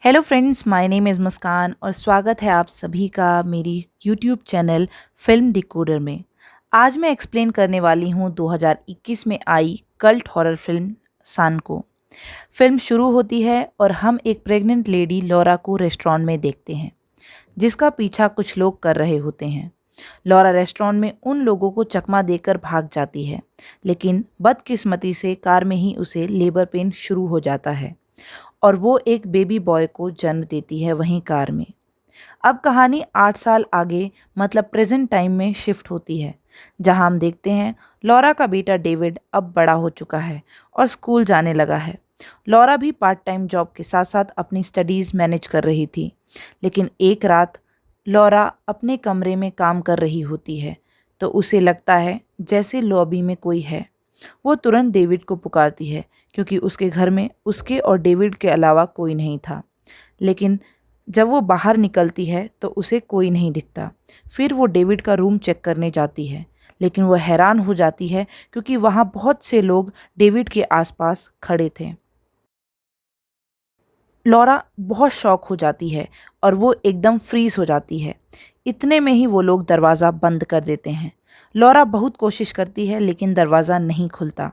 Hello friends, my name is Muskan और स्वागत है आप सभी का मेरी यूट्यूब चैनल फिल्म डिकोडर में। आज मैं एक्सप्लेन करने वाली हूँ 2021 में आई कल्ट हॉरर फिल्म सान को। फिल्म शुरू होती है और हम एक प्रेग्नेंट लेडी लॉरा को रेस्टोरेंट में देखते हैं, जिसका पीछा कुछ लोग कर रहे होते हैं। लॉरा रेस्टोरेंट में उन लोगों को चकमा देकर भाग जाती है, लेकिन बदकिस्मती से कार में ही उसे लेबर पेन शुरू हो जाता है और वो एक बेबी बॉय को जन्म देती है वहीं कार में। अब कहानी 8 साल आगे मतलब प्रेजेंट टाइम में शिफ्ट होती है, जहां हम देखते हैं लॉरा का बेटा डेविड अब बड़ा हो चुका है और स्कूल जाने लगा है। लॉरा भी पार्ट टाइम जॉब के साथ साथ अपनी स्टडीज़ मैनेज कर रही थी, लेकिन एक रात लॉरा अपने कमरे में काम कर रही होती है तो उसे लगता है जैसे लॉबी में कोई है। वो तुरंत डेविड को पुकारती है क्योंकि उसके घर में उसके और डेविड के अलावा कोई नहीं था। लेकिन जब वो बाहर निकलती है तो उसे कोई नहीं दिखता। फिर वो डेविड का रूम चेक करने जाती है, लेकिन वो हैरान हो जाती है क्योंकि वहाँ बहुत से लोग डेविड के आसपास खड़े थे। लॉरा बहुत शॉक हो जाती है और वो एकदम फ्रीज हो जाती है। इतने में ही वो लोग दरवाज़ा बंद कर देते हैं। लॉरा बहुत कोशिश करती है लेकिन दरवाज़ा नहीं खुलता,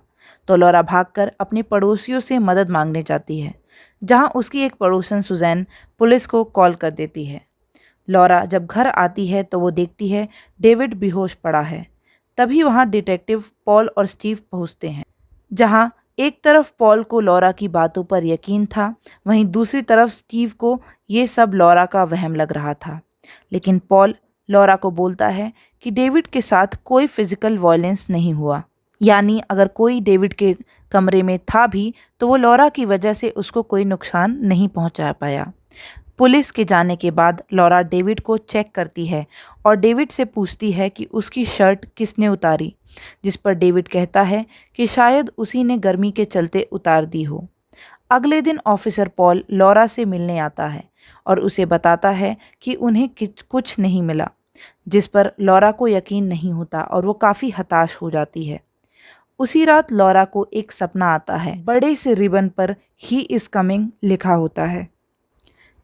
तो लॉरा भागकर अपने पड़ोसियों से मदद मांगने जाती है, जहां उसकी एक पड़ोसन सुजैन पुलिस को कॉल कर देती है। लॉरा जब घर आती है तो वो देखती है डेविड बेहोश पड़ा है। तभी वहां डिटेक्टिव पॉल और स्टीव पहुंचते हैं। जहां एक तरफ पॉल को लॉरा की बातों पर यकीन था, वहीं दूसरी तरफ स्टीव को ये सब लॉरा का वहम लग रहा था। लेकिन पॉल लॉरा को बोलता है कि डेविड के साथ कोई फिजिकल वायलेंस नहीं हुआ, यानी अगर कोई डेविड के कमरे में था भी तो वो लॉरा की वजह से उसको कोई नुकसान नहीं पहुंचा पाया। पुलिस के जाने के बाद लॉरा डेविड को चेक करती है और डेविड से पूछती है कि उसकी शर्ट किसने उतारी, जिस पर डेविड कहता है कि शायद उसी ने गर्मी के चलते उतार दी हो। अगले दिन ऑफिसर पॉल लॉरा से मिलने आता है और उसे बताता है कि उन्हें कुछ नहीं मिला, जिस पर लॉरा को यकीन नहीं होता और वो काफ़ी हताश हो जाती है। उसी रात लॉरा को एक सपना आता है। बड़े से रिबन पर ही इज़ कमिंग लिखा होता है।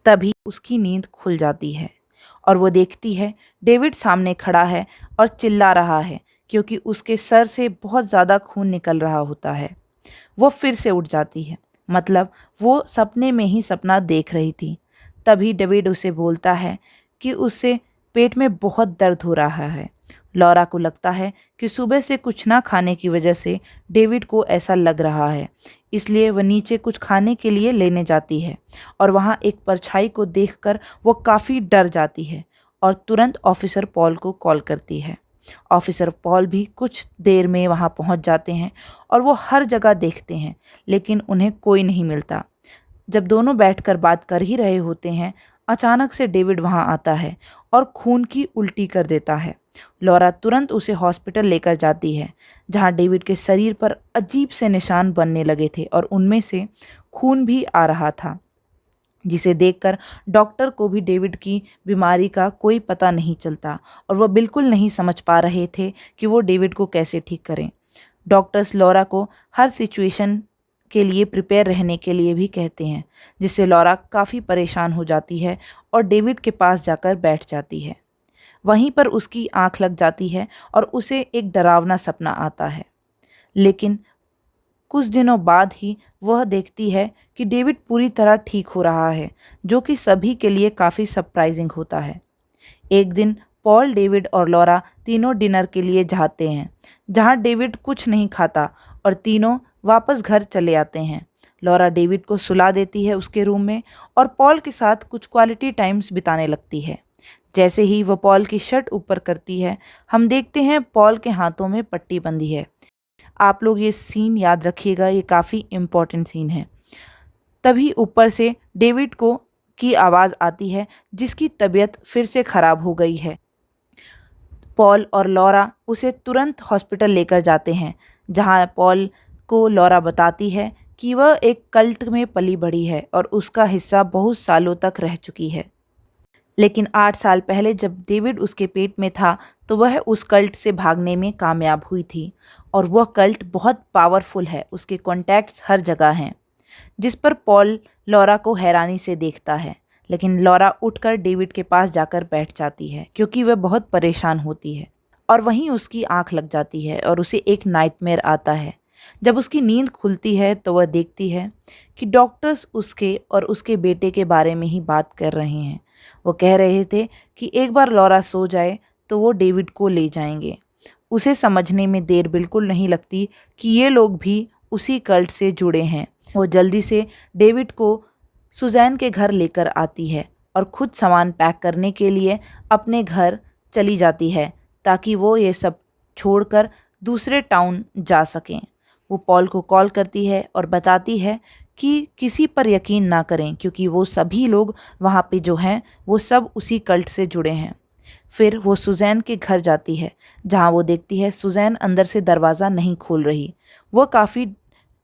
तभी उसकी नींद खुल जाती है और वो देखती है डेविड सामने खड़ा है और चिल्ला रहा है क्योंकि उसके सर से बहुत ज़्यादा खून निकल रहा होता है। वो फिर से उठ जाती है, मतलब वो सपने में ही सपना देख रही थी। तभी डेविड उसे बोलता है कि उससे पेट में बहुत दर्द हो रहा है। लॉरा को लगता है कि सुबह से कुछ ना खाने की वजह से डेविड को ऐसा लग रहा है, इसलिए वह नीचे कुछ खाने के लिए लेने जाती है और वहाँ एक परछाई को देखकर वो काफ़ी डर जाती है और तुरंत ऑफिसर पॉल को कॉल करती है। ऑफिसर पॉल भी कुछ देर में वहाँ पहुँच जाते हैं और वो हर जगह देखते हैं, लेकिन उन्हें कोई नहीं मिलता। जब दोनों बैठकर बात कर ही रहे होते हैं, अचानक से डेविड वहाँ आता है और खून की उल्टी कर देता है। लॉरा तुरंत उसे हॉस्पिटल लेकर जाती है, जहाँ डेविड के शरीर पर अजीब से निशान बनने लगे थे और उनमें से खून भी आ रहा था, जिसे देखकर डॉक्टर को भी डेविड की बीमारी का कोई पता नहीं चलता और वह बिल्कुल नहीं समझ पा रहे थे कि वो डेविड को कैसे ठीक करें। डॉक्टर्स लॉरा को हर सिचुएशन के लिए प्रिपेयर रहने के लिए भी कहते हैं, जिससे लॉरा काफ़ी परेशान हो जाती है और डेविड के पास जाकर बैठ जाती है। वहीं पर उसकी आंख लग जाती है और उसे एक डरावना सपना आता है। लेकिन कुछ दिनों बाद ही वह देखती है कि डेविड पूरी तरह ठीक हो रहा है, जो कि सभी के लिए काफ़ी सरप्राइजिंग होता है। एक दिन पॉल, डेविड और लॉरा तीनों डिनर के लिए जाते हैं, जहां डेविड कुछ नहीं खाता और तीनों वापस घर चले आते हैं। लॉरा डेविड को सुला देती है उसके रूम में और पॉल के साथ कुछ क्वालिटी टाइम्स बिताने लगती है। जैसे ही वह पॉल की शर्ट ऊपर करती है, हम देखते हैं पॉल के हाथों में पट्टी बंधी है। आप लोग ये सीन याद रखिएगा, ये काफ़ी इम्पोर्टेंट सीन है। तभी ऊपर से डेविड को की आवाज़ आती है, जिसकी तबीयत फिर से ख़राब हो गई है। पॉल और लॉरा उसे तुरंत हॉस्पिटल लेकर जाते हैं, जहां पॉल को लॉरा बताती है कि वह एक कल्ट में पली बढ़ी है और उसका हिस्सा बहुत सालों तक रह चुकी है। लेकिन 8 साल पहले जब डेविड उसके पेट में था तो वह उस कल्ट से भागने में कामयाब हुई थी और वह कल्ट बहुत पावरफुल है, उसके कॉन्टैक्ट्स हर जगह हैं। जिस पर पॉल लॉरा को हैरानी से देखता है, लेकिन लॉरा उठकर डेविड के पास जाकर बैठ जाती है क्योंकि वह बहुत परेशान होती है। और वहीं उसकी आंख लग जाती है और उसे एक नाइटमेयर आता है। जब उसकी नींद खुलती है तो वह देखती है कि डॉक्टर्स उसके और उसके बेटे के बारे में ही बात कर रहे हैं। वो कह रहे थे कि एक बार लॉरा सो जाए तो वो डेविड को ले जाएंगे। उसे समझने में देर बिल्कुल नहीं लगती कि ये लोग भी उसी कल्ट से जुड़े हैं। वो जल्दी से डेविड को सुजैन के घर लेकर आती है और खुद सामान पैक करने के लिए अपने घर चली जाती है ताकि वो ये सब छोड़कर दूसरे टाउन जा सकें। वो पॉल को कॉल करती है और बताती है कि किसी पर यकीन ना करें क्योंकि वो सभी लोग वहाँ पे जो हैं वो सब उसी कल्ट से जुड़े हैं। फिर वो सुजैन के घर जाती है जहाँ वो देखती है सुजैन अंदर से दरवाज़ा नहीं खोल रही। वो काफ़ी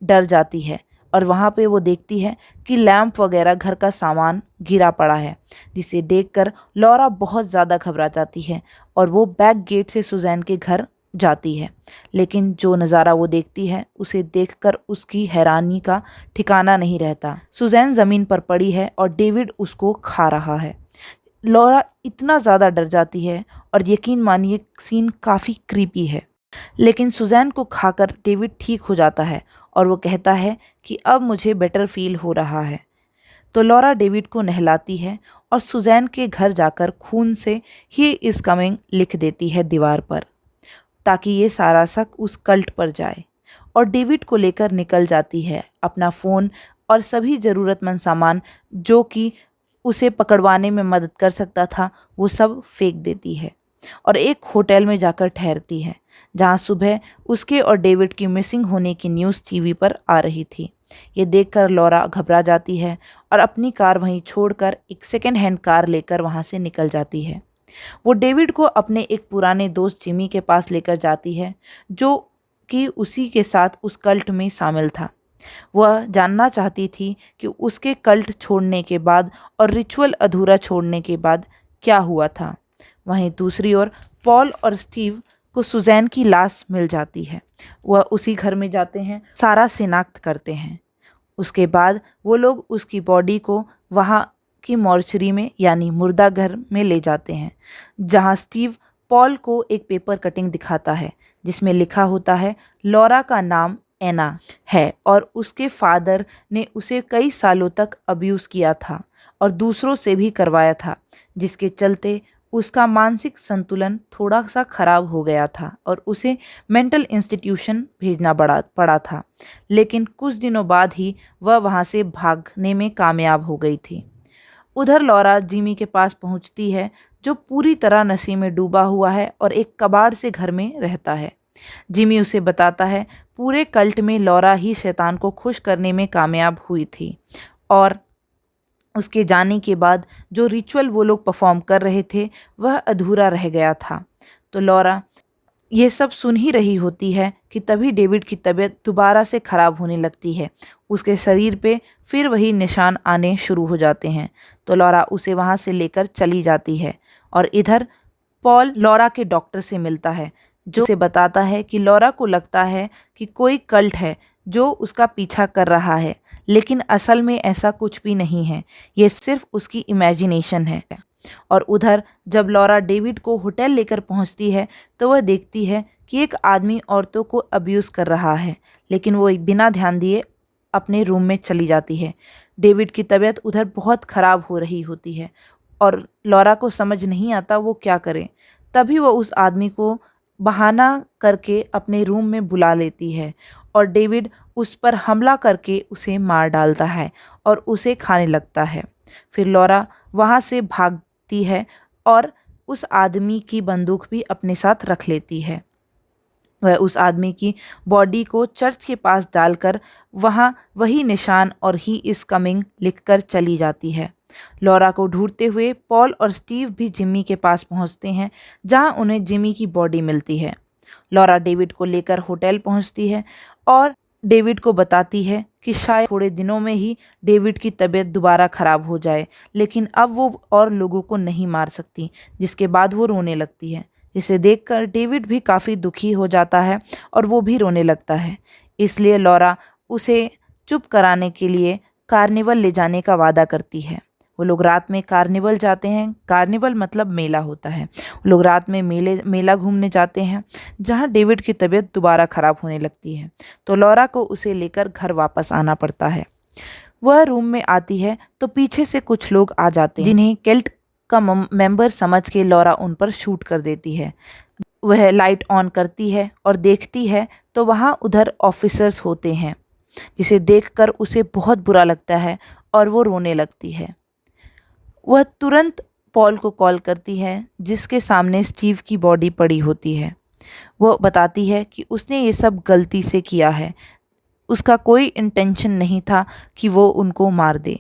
डर जाती है और वहाँ पे वो देखती है कि लैंप वगैरह घर का सामान गिरा पड़ा है, जिसे देखकर लॉरा बहुत ज़्यादा घबरा जाती है और वो बैक गेट से सुजैन के घर जाती है। लेकिन जो नज़ारा वो देखती है उसे देखकर उसकी हैरानी का ठिकाना नहीं रहता। सुजैन ज़मीन पर पड़ी है और डेविड उसको खा रहा है। लॉरा इतना ज़्यादा डर जाती है और यकीन मानिए सीन काफ़ी क्रीपी है। लेकिन सुजैन को खाकर डेविड ठीक हो जाता है और वो कहता है कि अब मुझे बेटर फील हो रहा है। तो लॉरा डेविड को नहलाती है और सुजैन के घर जाकर खून से ही इज़ कमिंग लिख देती है दीवार पर, ताकि ये सारा शक उस कल्ट पर जाए। और डेविड को लेकर निकल जाती है। अपना फ़ोन और सभी ज़रूरतमंद सामान जो कि उसे पकड़वाने में मदद कर सकता था वो सब फेंक देती है और एक होटल में जाकर ठहरती है जहां सुबह उसके और डेविड की मिसिंग होने की न्यूज़ टीवी पर आ रही थी। ये देखकर लॉरा घबरा जाती है और अपनी कार वहीं छोड़कर एक सेकेंड हैंड कार लेकर वहां से निकल जाती है। वो डेविड को अपने एक पुराने दोस्त जिमी के पास लेकर जाती है जो कि उसी के साथ उस कल्ट में शामिल था। वह जानना चाहती थी कि उसके कल्ट छोड़ने के बाद और रिचुअल अधूरा छोड़ने के बाद क्या हुआ था। वहीं दूसरी ओर पॉल और स्टीव को सुजैन की लाश मिल जाती है। वह उसी घर में जाते हैं, सारा शिनाख्त करते हैं। उसके बाद वो लोग उसकी बॉडी को वहाँ की मॉर्चरी में यानी मुर्दा घर में ले जाते हैं, जहाँ स्टीव पॉल को एक पेपर कटिंग दिखाता है जिसमें लिखा होता है लॉरा का नाम एना है और उसके फादर ने उसे कई सालों तक अब्यूज़ किया था और दूसरों से भी करवाया था, जिसके चलते उसका मानसिक संतुलन थोड़ा सा खराब हो गया था और उसे मेंटल इंस्टीट्यूशन भेजना पड़ा था। लेकिन कुछ दिनों बाद ही वह वहाँ से भागने में कामयाब हो गई थी। उधर लॉरा जिमी के पास पहुँचती है जो पूरी तरह नशे में डूबा हुआ है और एक कबाड़ से घर में रहता है। जिमी उसे बताता है पूरे कल्ट में लॉरा ही शैतान को खुश करने में कामयाब हुई थी और उसके जाने के बाद जो रिचुअल वो लोग परफॉर्म कर रहे थे वह अधूरा रह गया था। तो लॉरा ये सब सुन ही रही होती है कि तभी डेविड की तबीयत दोबारा से ख़राब होने लगती है। उसके शरीर पे फिर वही निशान आने शुरू हो जाते हैं। तो लॉरा उसे वहाँ से लेकर चली जाती है और इधर पॉल लॉरा के डॉक्टर से मिलता है जो उसे बताता है कि लॉरा को लगता है कि कोई कल्ट है जो उसका पीछा कर रहा है, लेकिन असल में ऐसा कुछ भी नहीं है, ये सिर्फ उसकी इमेजिनेशन है। और उधर जब लॉरा डेविड को होटल लेकर पहुंचती है तो वह देखती है कि एक आदमी औरतों को अब्यूज़ कर रहा है, लेकिन वो बिना ध्यान दिए अपने रूम में चली जाती है। डेविड की तबीयत उधर बहुत ख़राब हो रही होती है और लॉरा को समझ नहीं आता वो क्या करे। तभी वो उस आदमी को बहाना करके अपने रूम में बुला लेती है और डेविड उस पर हमला करके उसे मार डालता है और उसे खाने लगता है। फिर लॉरा वहाँ से भागती है और उस आदमी की बंदूक भी अपने साथ रख लेती है। वह उस आदमी की बॉडी को चर्च के पास डालकर वहाँ वही निशान और ही इज़ कमिंग लिखकर चली जाती है। लॉरा को ढूंढते हुए पॉल और स्टीव भी जिमी के पास पहुंचते हैं जहां उन्हें जिमी की बॉडी मिलती है। लॉरा डेविड को लेकर होटल पहुंचती है और डेविड को बताती है कि शायद थोड़े दिनों में ही डेविड की तबीयत दोबारा ख़राब हो जाए, लेकिन अब वो और लोगों को नहीं मार सकती, जिसके बाद वो रोने लगती है। जिसे देखकर डेविड भी काफ़ी दुखी हो जाता है और वो भी रोने लगता है। इसलिए लॉरा उसे चुप कराने के लिए कार्निवल ले जाने का वादा करती है। वो लोग रात में कार्निवल जाते हैं। कार्निवल मतलब मेला होता है। वो लोग रात में मेला घूमने जाते हैं, जहाँ डेविड की तबीयत दोबारा ख़राब होने लगती है। तो लॉरा को उसे लेकर घर वापस आना पड़ता है। वह रूम में आती है तो पीछे से कुछ लोग आ जाते हैं, जिन्हें केल्ट का मेंबर समझ के लॉरा उन पर शूट कर देती है। वह लाइट ऑन करती है और देखती है तो वहाँ उधर ऑफिसर्स होते हैं, जिसे देखकर उसे बहुत बुरा लगता है और वो रोने लगती है। वह तुरंत पॉल को कॉल करती है, जिसके सामने स्टीव की बॉडी पड़ी होती है। वो बताती है कि उसने ये सब गलती से किया है, उसका कोई इंटेंशन नहीं था कि वो उनको मार दे,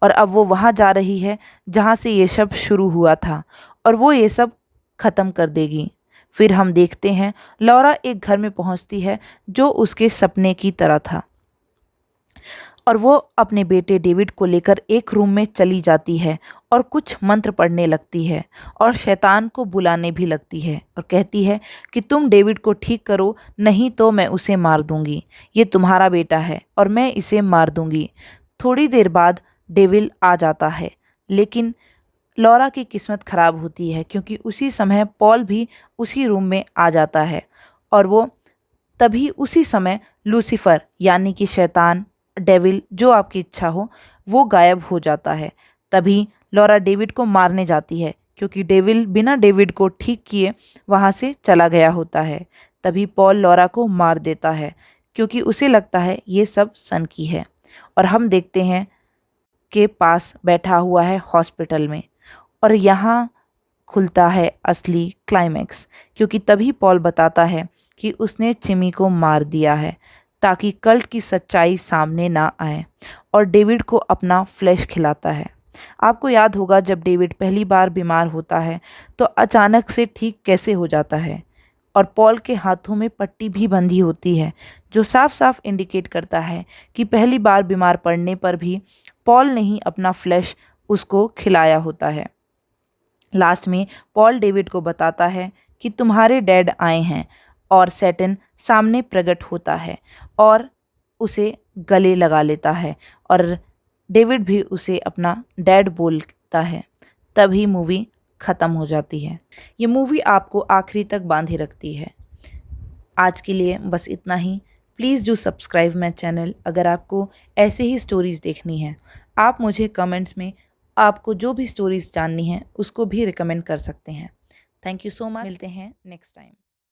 और अब वो वहाँ जा रही है जहाँ से ये सब शुरू हुआ था, और वो ये सब ख़त्म कर देगी। फिर हम देखते हैं लॉरा एक घर में पहुँचती है जो उसके सपने की तरह था, और वो अपने बेटे डेविड को लेकर एक रूम में चली जाती है और कुछ मंत्र पढ़ने लगती है और शैतान को बुलाने भी लगती है और कहती है कि तुम डेविड को ठीक करो, नहीं तो मैं उसे मार दूंगी। ये तुम्हारा बेटा है और मैं इसे मार दूंगी। थोड़ी देर बाद डेविल आ जाता है, लेकिन लॉरा की किस्मत ख़राब होती है क्योंकि उसी समय पॉल भी उसी रूम में आ जाता है, और वो तभी उसी समय लूसीफर यानी कि शैतान, डेविल जो आपकी इच्छा हो, वो गायब हो जाता है। तभी लॉरा डेविड को मारने जाती है क्योंकि डेविल बिना डेविड को ठीक किए वहाँ से चला गया होता है। तभी पॉल लॉरा को मार देता है क्योंकि उसे लगता है ये सब सन की है, और हम देखते हैं के पास बैठा हुआ है हॉस्पिटल में, और यहाँ खुलता है असली क्लाइमैक्स, क्योंकि तभी पॉल बताता है कि उसने चिमी को मार दिया है ताकि कल्ट की सच्चाई सामने ना आए, और डेविड को अपना फ्लैश खिलाता है। आपको याद होगा जब डेविड पहली बार बीमार होता है तो अचानक से ठीक कैसे हो जाता है, और पॉल के हाथों में पट्टी भी बंधी होती है, जो साफ साफ इंडिकेट करता है कि पहली बार बीमार पड़ने पर भी पॉल ने ही अपना फ्लैश उसको खिलाया होता है। लास्ट में पॉल डेविड को बताता है कि तुम्हारे डैड आए हैं, और सैटन सामने प्रकट होता है और उसे गले लगा लेता है, और डेविड भी उसे अपना डैड बोलता है। तभी मूवी ख़त्म हो जाती है। ये मूवी आपको आखिरी तक बांधे रखती है। आज के लिए बस इतना ही। Please do subscribe my channel अगर आपको ऐसे ही स्टोरीज़ देखनी है। आप मुझे कमेंट्स में आपको जो भी स्टोरीज़ जाननी है उसको भी रिकमेंड कर सकते हैं। Thank you so much. मिलते हैं नेक्स्ट टाइम।